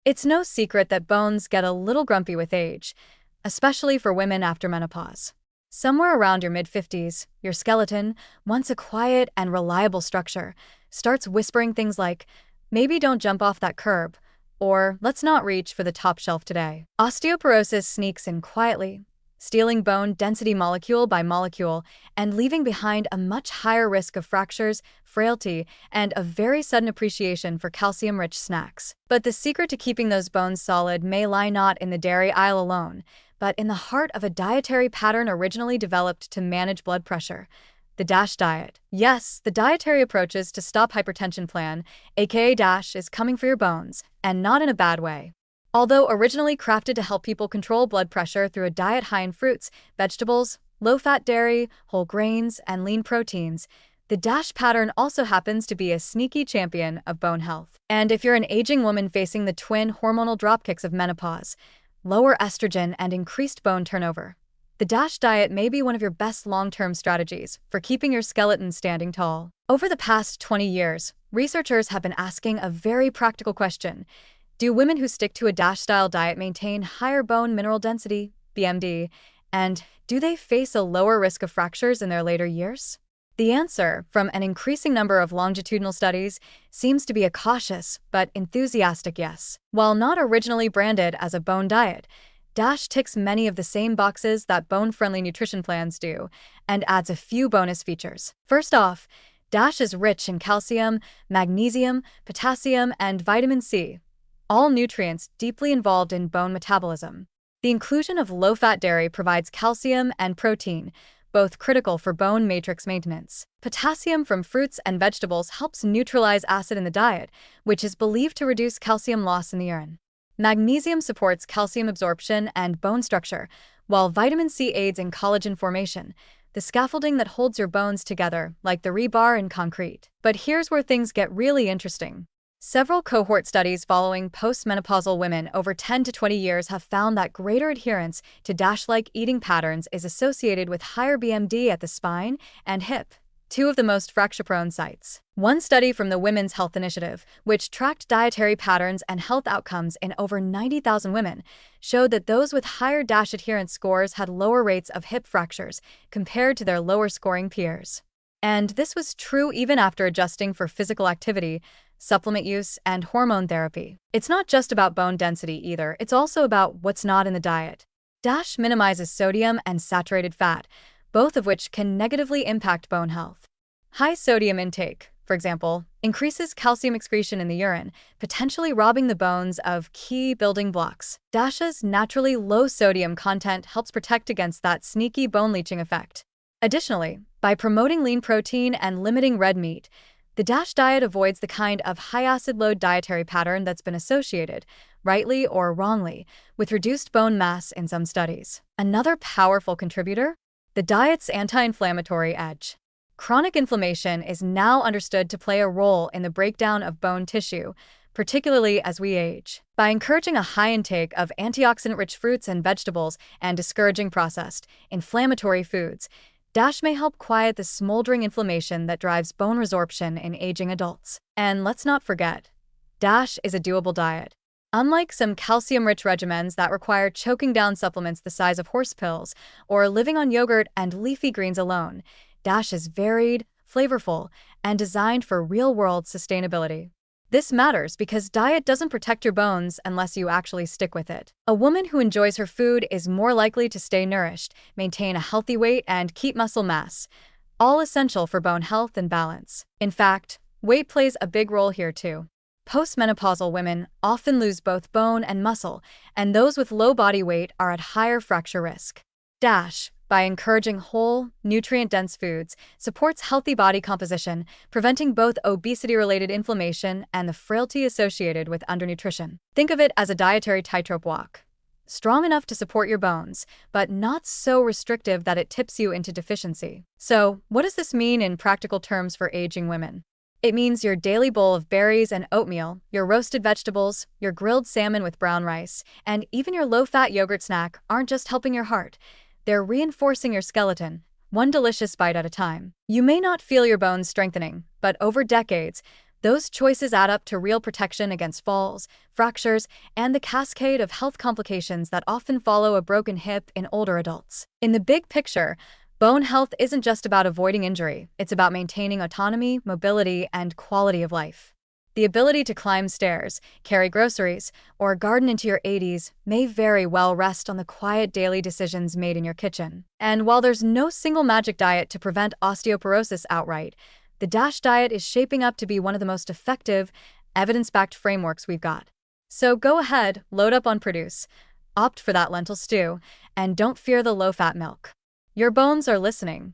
It's no secret that bones get a little grumpy with age, especially for women after menopause. Somewhere around your mid-50s, your skeleton, once a quiet and reliable structure, starts whispering things like, maybe don't jump off that curb, or let's not reach for the top shelf today. Osteoporosis sneaks in quietly, stealing bone density molecule by molecule and leaving behind a much higher risk of fractures, frailty, and a very sudden appreciation for calcium-rich snacks. But the secret to keeping those bones solid may lie not in the dairy aisle alone, but in the heart of a dietary pattern originally developed to manage blood pressure: the DASH diet. Yes, the dietary approaches to stop hypertension plan, aka DASH, is coming for your bones, and not in a bad way. Although originally crafted to help people control blood pressure through a diet high in fruits, vegetables, low-fat dairy, whole grains, and lean proteins, the DASH pattern also happens to be a sneaky champion of bone health. And if you're an aging woman facing the twin hormonal dropkicks of menopause, lower estrogen and increased bone turnover, the DASH diet may be one of your best long-term strategies for keeping your skeleton standing tall. Over the past 20 years, researchers have been asking a very practical question: do women who stick to a DASH-style diet maintain higher bone mineral density, BMD, and do they face a lower risk of fractures in their later years? The answer, from an increasing number of longitudinal studies, seems to be a cautious but enthusiastic yes. While not originally branded as a bone diet, DASH ticks many of the same boxes that bone-friendly nutrition plans do, and adds a few bonus features. First off, DASH is rich in calcium, magnesium, potassium, and vitamin C, all nutrients deeply involved in bone metabolism. The inclusion of low-fat dairy provides calcium and protein, both critical for bone matrix maintenance. Potassium from fruits and vegetables helps neutralize acid in the diet, which is believed to reduce calcium loss in the urine. Magnesium supports calcium absorption and bone structure, while vitamin C aids in collagen formation, the scaffolding that holds your bones together like the rebar in concrete. But here's where things get really interesting. Several cohort studies following postmenopausal women over 10 to 20 years have found that greater adherence to DASH-like eating patterns is associated with higher BMD at the spine and hip, two of the most fracture-prone sites. One study from the Women's Health Initiative, which tracked dietary patterns and health outcomes in over 90,000 women, showed that those with higher DASH adherence scores had lower rates of hip fractures compared to their lower-scoring peers. And this was true even after adjusting for physical activity, supplement use, and hormone therapy. It's not just about bone density either, it's also about what's not in the diet. DASH minimizes sodium and saturated fat, both of which can negatively impact bone health. High sodium intake, for example, increases calcium excretion in the urine, potentially robbing the bones of key building blocks. DASH's naturally low sodium content helps protect against that sneaky bone leaching effect. Additionally, by promoting lean protein and limiting red meat, the DASH diet avoids the kind of high-acid load dietary pattern that's been associated, rightly or wrongly, with reduced bone mass in some studies. Another powerful contributor? The diet's anti-inflammatory edge. Chronic inflammation is now understood to play a role in the breakdown of bone tissue, particularly as we age. By encouraging a high intake of antioxidant-rich fruits and vegetables and discouraging processed, inflammatory foods, DASH may help quiet the smoldering inflammation that drives bone resorption in aging adults. And let's not forget, DASH is a doable diet. Unlike some calcium-rich regimens that require choking down supplements the size of horse pills or living on yogurt and leafy greens alone, DASH is varied, flavorful, and designed for real-world sustainability. This matters because diet doesn't protect your bones unless you actually stick with it. A woman who enjoys her food is more likely to stay nourished, maintain a healthy weight, and keep muscle mass, all essential for bone health and balance. In fact, weight plays a big role here too. Postmenopausal women often lose both bone and muscle, and those with low body weight are at higher fracture risk. DASH, by encouraging whole, nutrient-dense foods, supports healthy body composition, preventing both obesity-related inflammation and the frailty associated with undernutrition. Think of it as a dietary tightrope walk. Strong enough to support your bones, but not so restrictive that it tips you into deficiency. So, what does this mean in practical terms for aging women? It means your daily bowl of berries and oatmeal, your roasted vegetables, your grilled salmon with brown rice, and even your low-fat yogurt snack aren't just helping your heart. They're reinforcing your skeleton, one delicious bite at a time. You may not feel your bones strengthening, but over decades, Those choices add up to real protection against falls, fractures, and the cascade of health complications that often follow a broken hip in older adults. In the big picture, bone health isn't just about avoiding injury, it's about maintaining autonomy, mobility, and quality of life. The ability to climb stairs, carry groceries, or garden into your 80s may very well rest on the quiet daily decisions made in your kitchen. And while there's no single magic diet to prevent osteoporosis outright, the DASH diet is shaping up to be one of the most effective, evidence-backed frameworks we've got. So go ahead, load up on produce, opt for that lentil stew, and don't fear the low-fat milk. Your bones are listening.